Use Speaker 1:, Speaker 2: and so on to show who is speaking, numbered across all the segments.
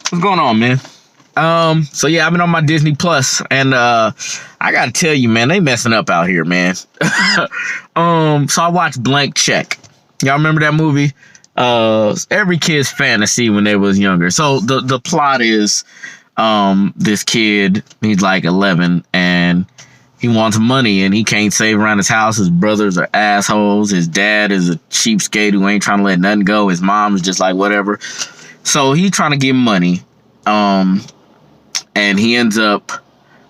Speaker 1: What's going on, man? So yeah, I've been on my Disney Plus, and I gotta tell you, man, they messing up out here, man. So I watched Blank Check. Y'all remember that movie? Every kid's fantasy when they was younger. So the plot is, this kid, he's like 11, and he wants money, and he can't save around his house. His brothers are assholes. His dad is a cheapskate who ain't trying to let nothing go. His mom is just like whatever. So he trying to get money, and he ends up.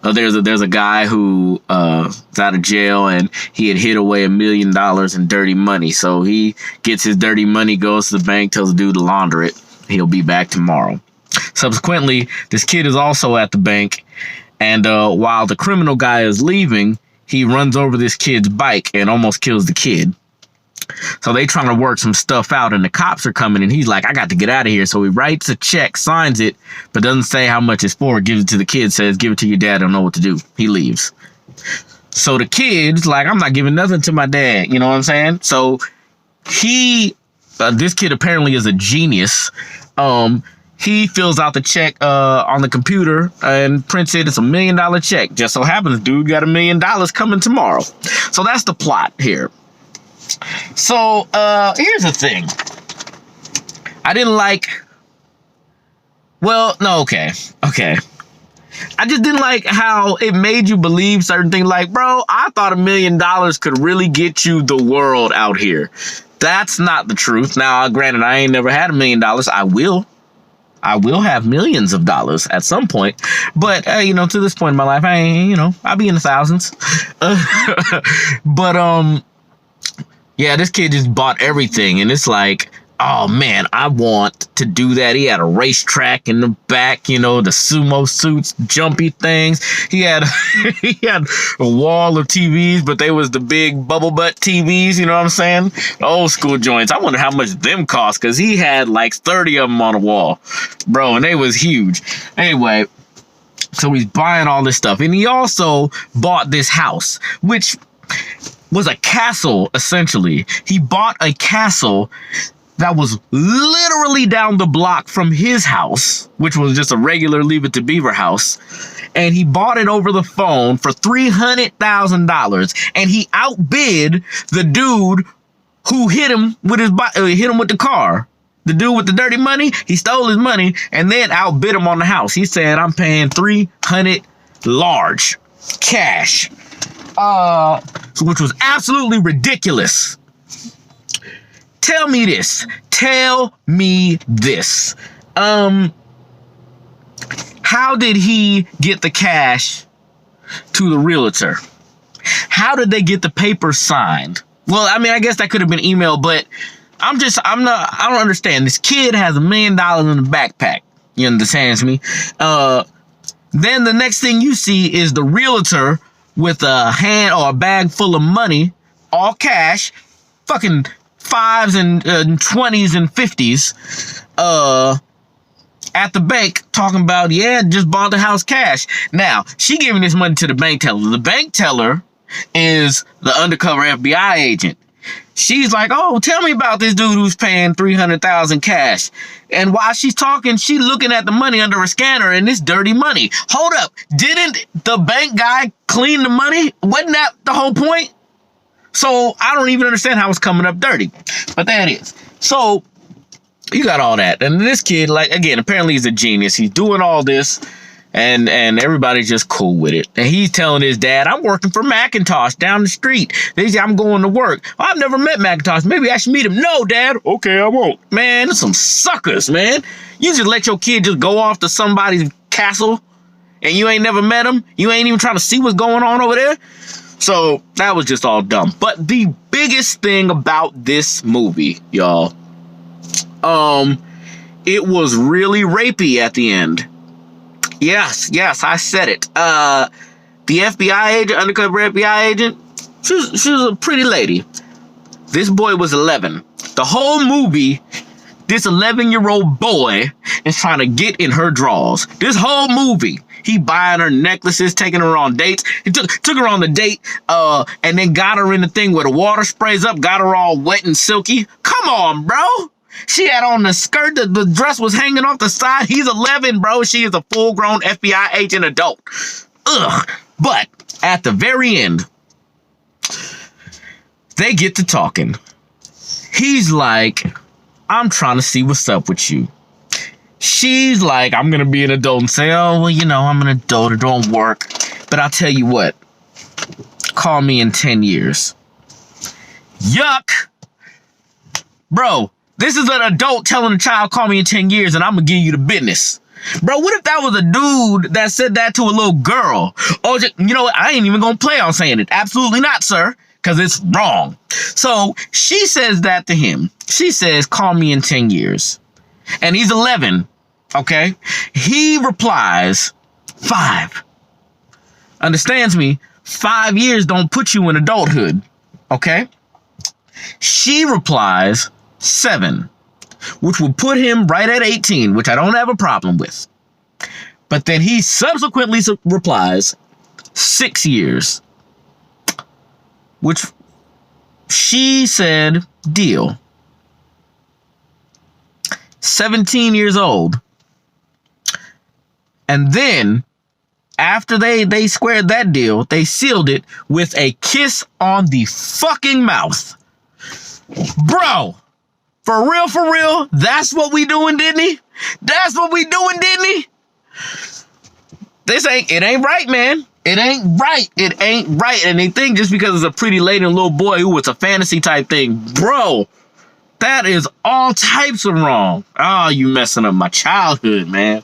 Speaker 1: There's a guy who is out of jail, and he had hid away $1 million in dirty money. So he gets his dirty money, goes to the bank, tells the dude to launder it. He'll be back tomorrow. Subsequently, this kid is also at the bank, and while the criminal guy is leaving, he runs over this kid's bike and almost kills the kid. So they trying to work some stuff out, and the cops are coming, and he's like, I got to get out of here. So he writes a check, signs it, but doesn't say how much it's for, gives it to the kid, says, give it to your dad, I don't know what to do. He leaves. So the kid's like, I'm not giving nothing to my dad. You know what I'm saying? So this kid apparently is a genius. He fills out the check on the computer and prints it. It's $1 million check. Just so happens, dude got $1 million coming tomorrow. So that's the plot here. So, here's the thing. I didn't like... Well, no, okay. I just didn't like how it made you believe certain things. Like, bro, I thought $1 million could really get you the world out here. That's not the truth. Now, granted, I ain't never had $1 million. I will have millions of dollars at some point. But, to this point in my life, I ain't, I'll be in the thousands. But, yeah, this kid just bought everything, and it's like, oh man, I want to do that. He had a racetrack in the back, the sumo suits, jumpy things. He had a wall of TVs, but they was the big bubble butt TVs, you know what I'm saying? The old school joints. I wonder how much them cost, because he had like 30 of them on the wall, bro, and they was huge. Anyway, so he's buying all this stuff, and he also bought this house, which was a castle, essentially. He bought a castle that was literally down the block from his house, which was just a regular Leave It to Beaver house. And he bought it over the phone for $300,000. And he outbid the dude who hit him with the car. The dude with the dirty money, he stole his money and then outbid him on the house. He said, I'm paying $300 large cash. Which was absolutely ridiculous. Tell me this. How did he get the cash to the realtor? How did they get the paper signed? Well, I mean, I guess that could have been email, but I don't understand. This kid has $1 million in the backpack. You understand me? Then the next thing you see is the realtor with a hand or a bag full of money, all cash, fucking 5s and 20s and 50s, at the bank talking about, yeah, just bought the house cash. Now, she giving this money to the bank teller. The bank teller is the undercover FBI agent. She's like, oh, tell me about this dude who's paying $300,000 cash. And while she's talking, she's looking at the money under a scanner, and it's dirty money. Hold up. Didn't the bank guy clean the money? Wasn't that the whole point? So I don't even understand how it's coming up dirty. But there it is. So you got all that. And this kid, like, again, apparently he's a genius. He's doing all this. And everybody's just cool with it. And he's telling his dad, I'm working for Macintosh down the street. They say I'm going to work. I've never met Macintosh. Maybe I should meet him. No, Dad. Okay, I won't. Man, there's some suckers, man. You just let your kid just go off to somebody's castle and you ain't never met him. You ain't even trying to see what's going on over there. So that was just all dumb. But the biggest thing about this movie, y'all, it was really rapey at the end. Yes, I said it. The FBI agent, undercover FBI agent, she was a pretty lady. This boy was 11. The whole movie, this 11-year-old boy is trying to get in her drawers. This whole movie, he buying her necklaces, taking her on dates. He took her on the date, and then got her in the thing where the water sprays up, got her all wet and silky. Come on, bro. She had on the skirt, the dress was hanging off the side. He's 11, bro. She is a full-grown FBI agent adult. Ugh. But at the very end, they get to talking. He's like, I'm trying to see what's up with you. She's like, I'm going to be an adult and say, oh, well, you know, I'm an adult. It don't work. But I'll tell you what. Call me in 10 years. Yuck. Bro, this is an adult telling a child, call me in 10 years and I'm going to give you the business. Bro, what if that was a dude that said that to a little girl? Oh, you know what? I ain't even going to play on saying it. Absolutely not, sir. Because it's wrong. So she says that to him. She says, call me in 10 years. And he's 11. Okay. He replies, 5. Understands me? 5 years don't put you in adulthood. Okay. She replies, 7. Which will put him right at 18, which I don't have a problem with. But then he subsequently replies, 6 years. Which she said, deal. 17 years old. And then, after they squared that deal, they sealed it with a kiss on the fucking mouth. Bro, for real, that's what we doing, Disney? That's what we doing, Disney? It ain't right, man. It ain't right. It ain't right. And they think just because it's a pretty lady and little boy who it's a fantasy type thing. Bro, that is all types of wrong. Oh, you messing up my childhood, man.